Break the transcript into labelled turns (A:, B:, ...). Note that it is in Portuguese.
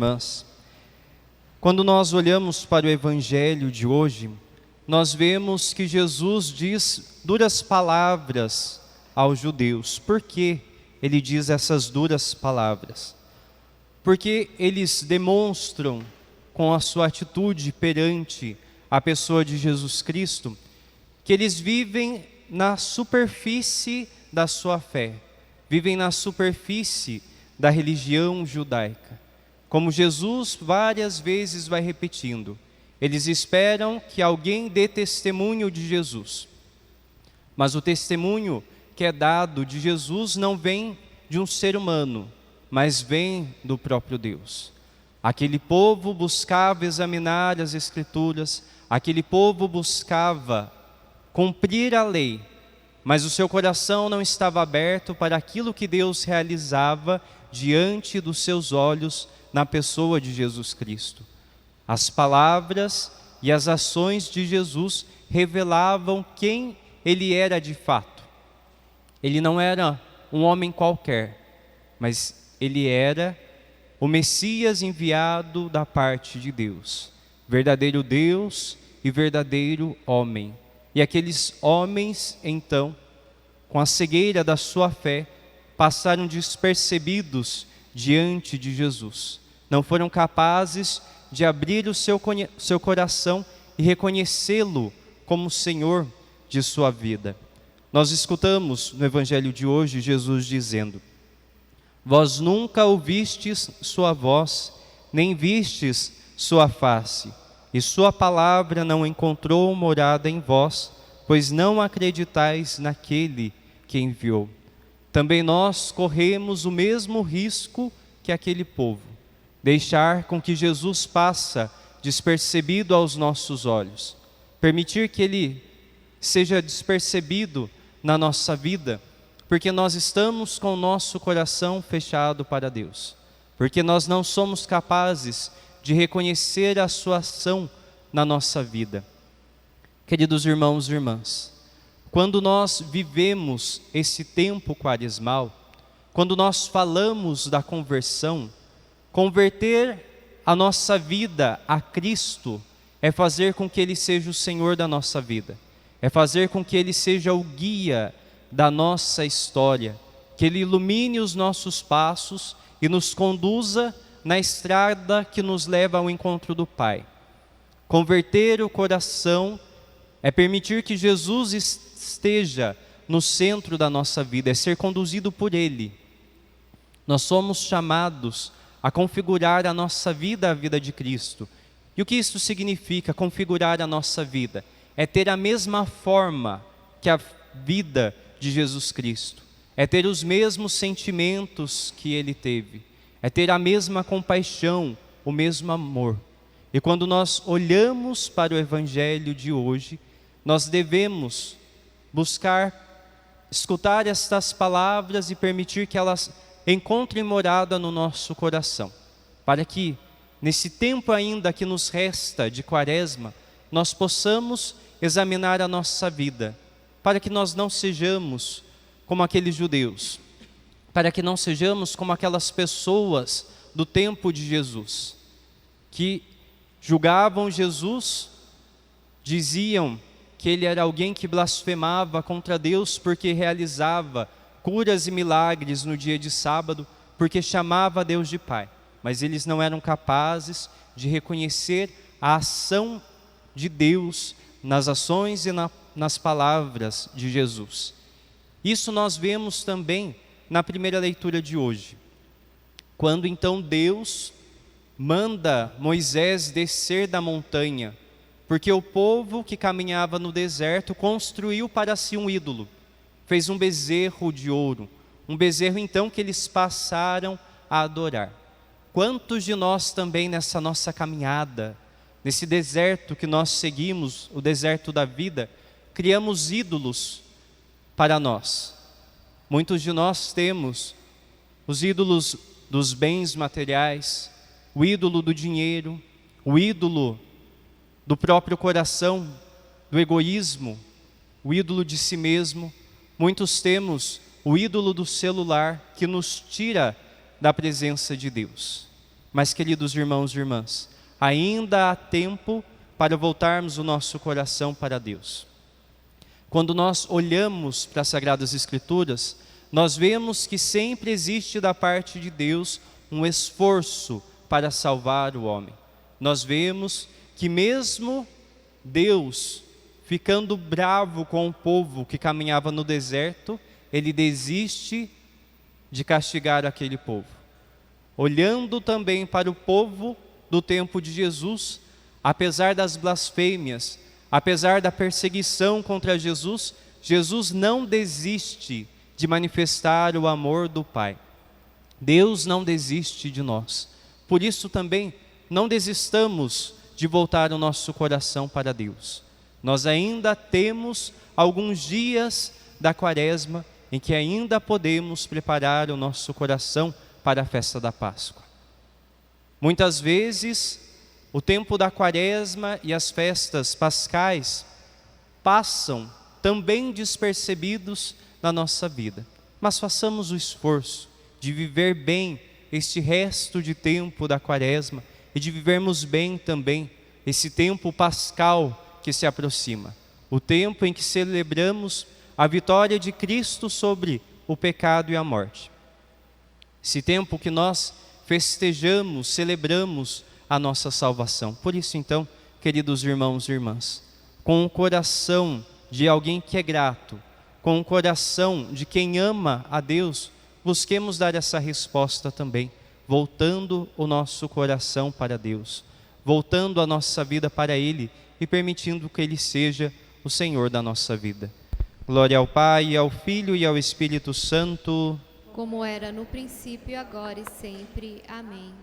A: irmãs, quando nós olhamos para o Evangelho de hoje, nós vemos que Jesus diz duras palavras aos judeus. Por que ele diz essas duras palavras? Porque eles demonstram com a sua atitude perante a pessoa de Jesus Cristo que eles vivem na superfície da sua fé, vivem na superfície da religião judaica. Como Jesus várias vezes vai repetindo, eles esperam que alguém dê testemunho de Jesus. Mas o testemunho que é dado de Jesus não vem de um ser humano, mas vem do próprio Deus. Aquele povo buscava examinar as Escrituras, aquele povo buscava cumprir a lei, mas o seu coração não estava aberto para aquilo que Deus realizava diante dos seus olhos na pessoa de Jesus Cristo. As palavras e as ações de Jesus revelavam quem ele era de fato. Ele não era um homem qualquer, mas ele era o Messias enviado da parte de Deus, verdadeiro Deus e verdadeiro homem. E aqueles homens, então, com a cegueira da sua fé, passaram despercebidos diante de Jesus. Não foram capazes de abrir o seu coração e reconhecê-lo como Senhor de sua vida. Nós escutamos no Evangelho de hoje Jesus dizendo: vós nunca ouvistes sua voz, nem vistes sua face, e sua palavra não encontrou morada em vós, pois não acreditais naquele que enviou. Também nós corremos o mesmo risco que aquele povo, deixar com que Jesus passa despercebido aos nossos olhos, permitir que ele seja despercebido na nossa vida, porque nós estamos com o nosso coração fechado para Deus, porque nós não somos capazes de reconhecer a sua ação na nossa vida. Queridos irmãos e irmãs, quando nós vivemos esse tempo quaresmal, quando nós falamos da conversão, converter a nossa vida a Cristo é fazer com que Ele seja o Senhor da nossa vida, é fazer com que Ele seja o guia da nossa história, que Ele ilumine os nossos passos e nos conduza na estrada que nos leva ao encontro do Pai. Converter o coração é permitir que Jesus esteja no centro da nossa vida, é ser conduzido por Ele. Nós somos chamados a configurar a nossa vida à vida de Cristo. E o que isso significa, configurar a nossa vida? É ter a mesma forma que a vida de Jesus Cristo, é ter os mesmos sentimentos que Ele teve, é ter a mesma compaixão, o mesmo amor. E quando nós olhamos para o Evangelho de hoje, nós devemos buscar escutar estas palavras e permitir que elas encontrem morada no nosso coração, para que nesse tempo ainda que nos resta de quaresma, nós possamos examinar a nossa vida, para que nós não sejamos como aqueles judeus, para que não sejamos como aquelas pessoas do tempo de Jesus, que julgavam Jesus, diziam que ele era alguém que blasfemava contra Deus porque realizava curas e milagres no dia de sábado, porque chamava Deus de Pai. Mas eles não eram capazes de reconhecer a ação de Deus nas ações e nas palavras de Jesus. Isso nós vemos também na primeira leitura de hoje, quando então Deus manda Moisés descer da montanha, porque o povo que caminhava no deserto construiu para si um ídolo, fez um bezerro de ouro, um bezerro então que eles passaram a adorar. Quantos de nós também nessa nossa caminhada, nesse deserto que nós seguimos, o deserto da vida, criamos ídolos para nós? Muitos de nós temos os ídolos dos bens materiais, o ídolo do dinheiro, o ídolo do próprio coração, do egoísmo, o ídolo de si mesmo. Muitos temos o ídolo do celular que nos tira da presença de Deus. Mas, queridos irmãos e irmãs, ainda há tempo para voltarmos o nosso coração para Deus. Quando nós olhamos para as Sagradas Escrituras, nós vemos que sempre existe da parte de Deus um esforço para salvar o homem. Nós vemos que mesmo Deus, ficando bravo com o povo que caminhava no deserto, Ele desiste de castigar aquele povo. Olhando também para o povo do tempo de Jesus, apesar das blasfêmias, apesar da perseguição contra Jesus, Jesus não desiste de manifestar o amor do Pai. Deus não desiste de nós. Por isso também não desistamos de voltar o nosso coração para Deus. Nós ainda temos alguns dias da Quaresma em que ainda podemos preparar o nosso coração para a festa da Páscoa. Muitas vezes, o tempo da Quaresma e as festas pascais passam também despercebidos na nossa vida. Mas façamos o esforço de viver bem este resto de tempo da Quaresma e de vivermos bem também esse tempo pascal que se aproxima. O tempo em que celebramos a vitória de Cristo sobre o pecado e a morte. Esse tempo que nós festejamos, celebramos a nossa salvação. Por isso então, queridos irmãos e irmãs, com o coração de alguém que é grato, com o coração de quem ama a Deus, busquemos dar essa resposta também, voltando o nosso coração para Deus, voltando a nossa vida para Ele e permitindo que Ele seja o Senhor da nossa vida. Glória ao Pai, ao Filho e ao Espírito Santo,
B: como era no princípio, agora e sempre. Amém.